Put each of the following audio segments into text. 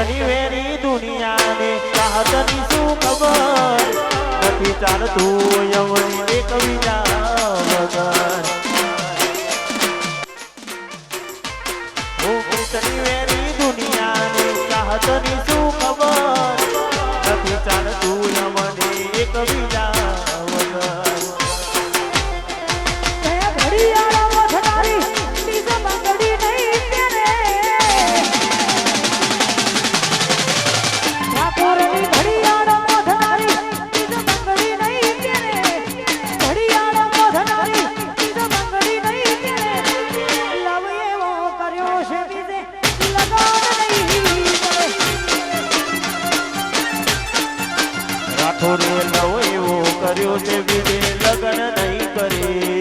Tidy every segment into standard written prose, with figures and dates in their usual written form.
શનિ વેરી દુનિયાને ચાહતની શું ખબર નથી ચાલતું યવની એક બીજા વગર શનિ વેરી દુનિયાને ચાહતની શું ખબર નથી ચાલતું યવની એક બીજા થોડે નવો એવો કર્યો છે બીજે લગ્ન નહીં કરી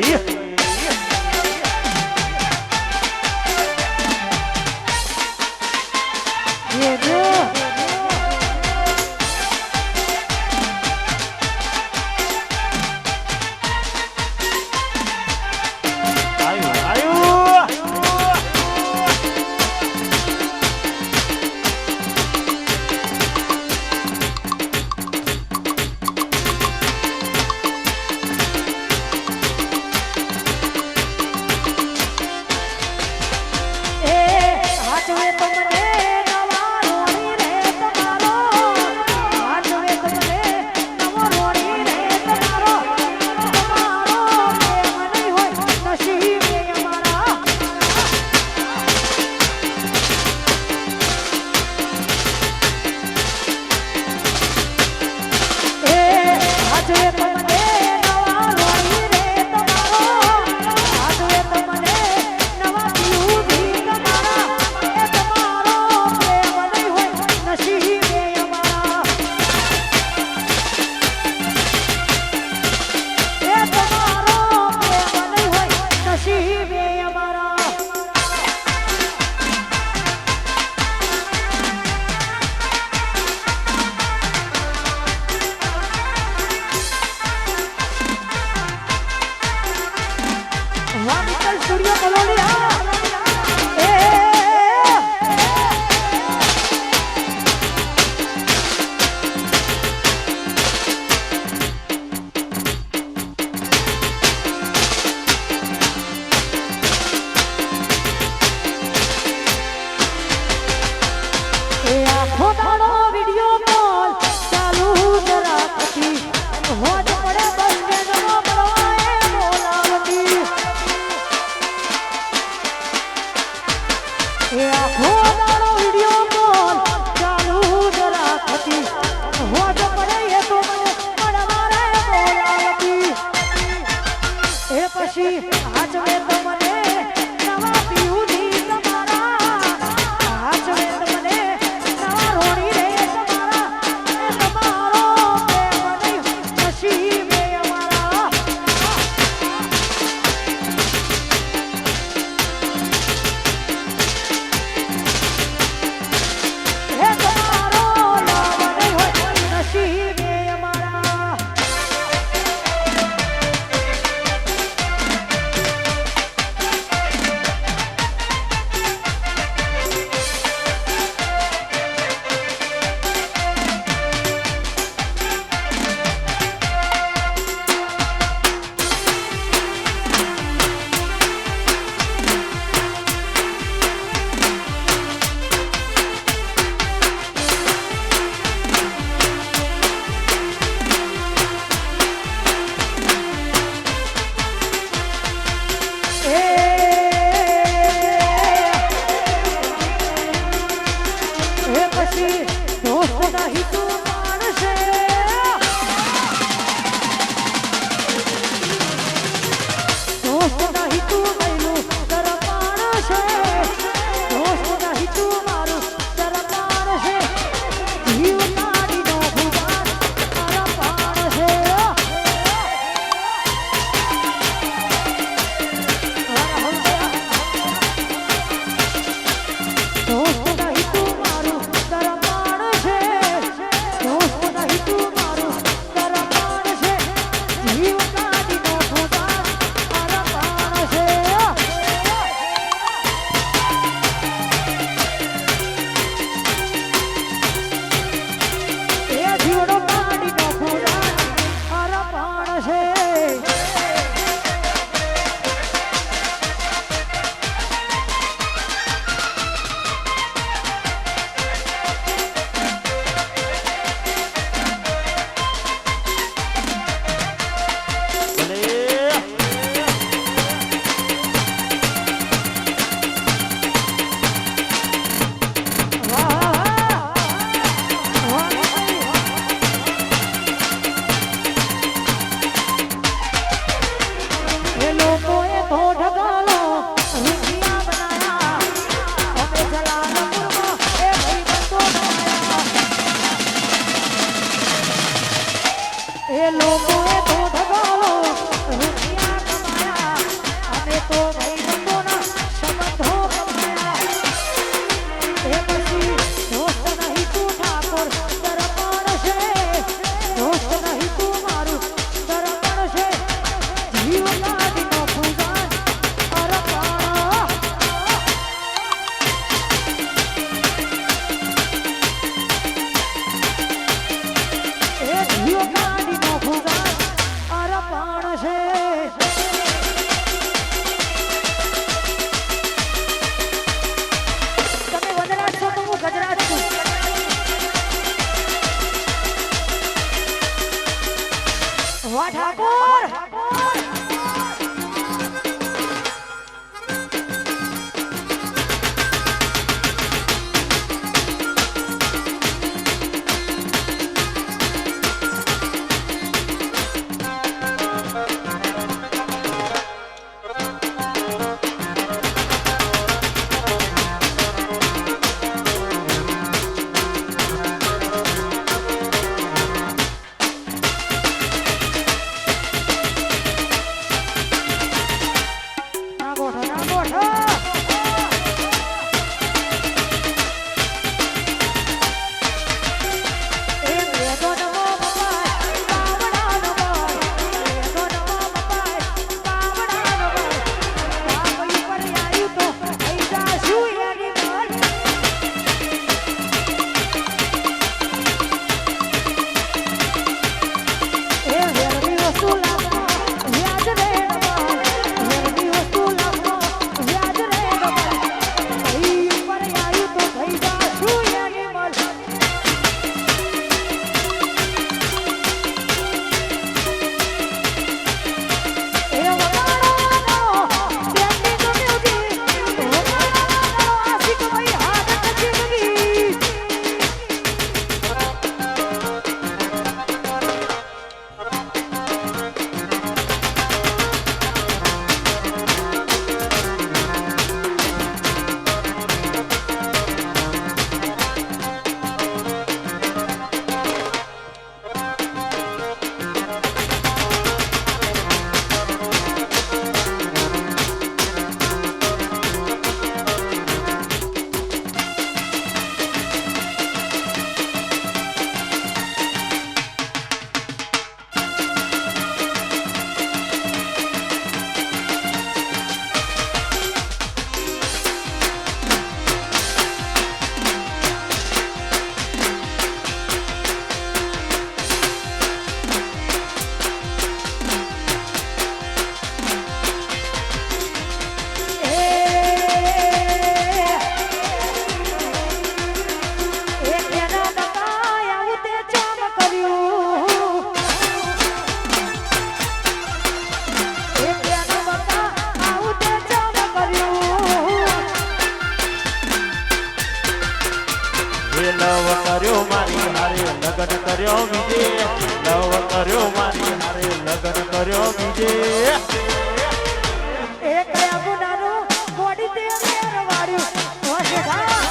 મારી હારે લગ્ન કર્યો બીજે લવ કર્યો મારી હારે લગ્ન કર્યો બીજે એ કયા ગુનાનું બોડી તે મેરવાડ્યું હોશેડા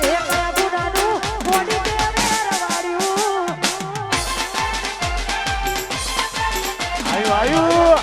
એ કયા ગુનાનું બોડી તે મેરવાડ્યું આયુ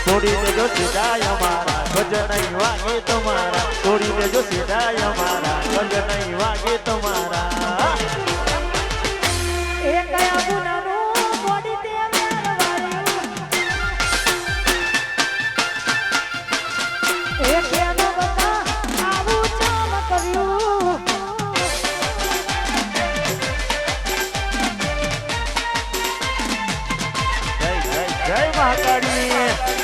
તોડી દેજો સીધાય અમારા ગજ નહીં વાગે તમારા તોડી દેજો સીધાય અમારા ગજ નહીં વાગે તમારા એ કયા ગુનાનું બોડી તે મેરવાડ્યું એ કેનો બતા આવું ચામ કર્યું જય જય જય મહાકાળી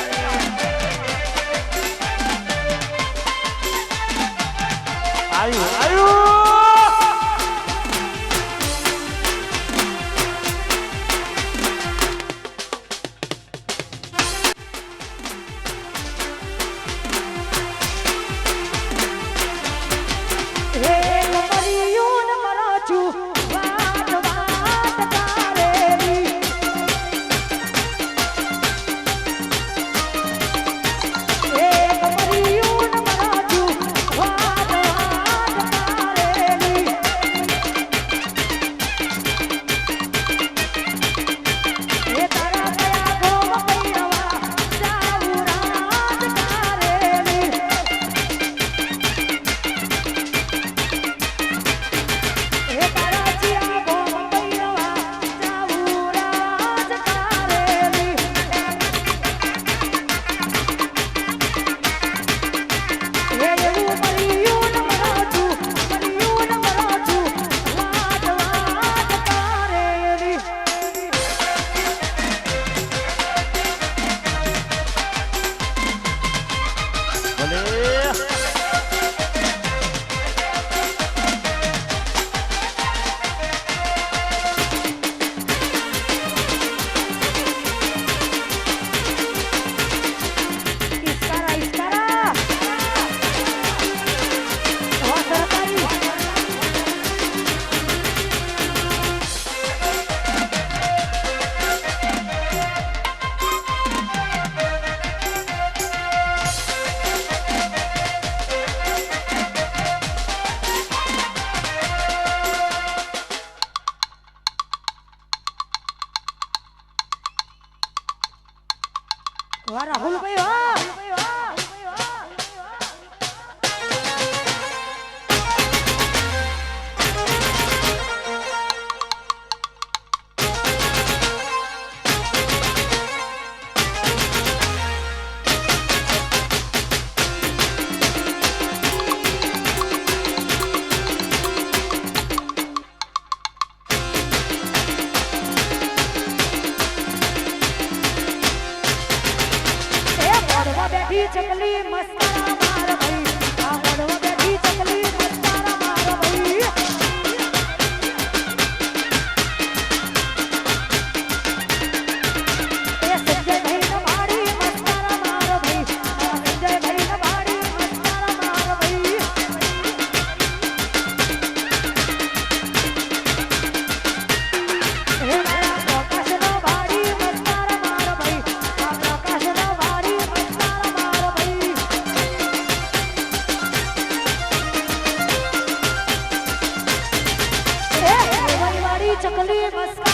આયુ હે કમરિયું ન મરાચું વાત વાત તારેરી હે કમરિયું ન મરાચું વાત વાત તારેરી હે તારા કયા ગોમ પૈરવા જાઉં રાત તારેરી હે તારા જીયા ગોમ પૈરવા જાઉં રાત તારેરી હે એવું મરિયું ન મરાચું વાત વાત તારેરી ભલે ઇસ્કારા ઇસ્કારા ઓ સરકારી વાહ રાહુલભાઈ વાહ બેઠી ચકલી મસ્તારા માર ભાઈ આ મોડવા બેઠી ચકલી મસ્તારા માર ભાઈ એ સંજય ભાઈ ન ભાડી મસ્તારા માર ભાઈ આ સંજય ભાઈ ન ભાડી મસ્તારા માર ભાઈ હે મારા પ્રકાશ નો ભાડી મસ્તારા માર ભાઈ આ પ્રકાશ નો ભાડી મસ્તારા માર ભાઈ એ વાડી ચકલી મસ્તા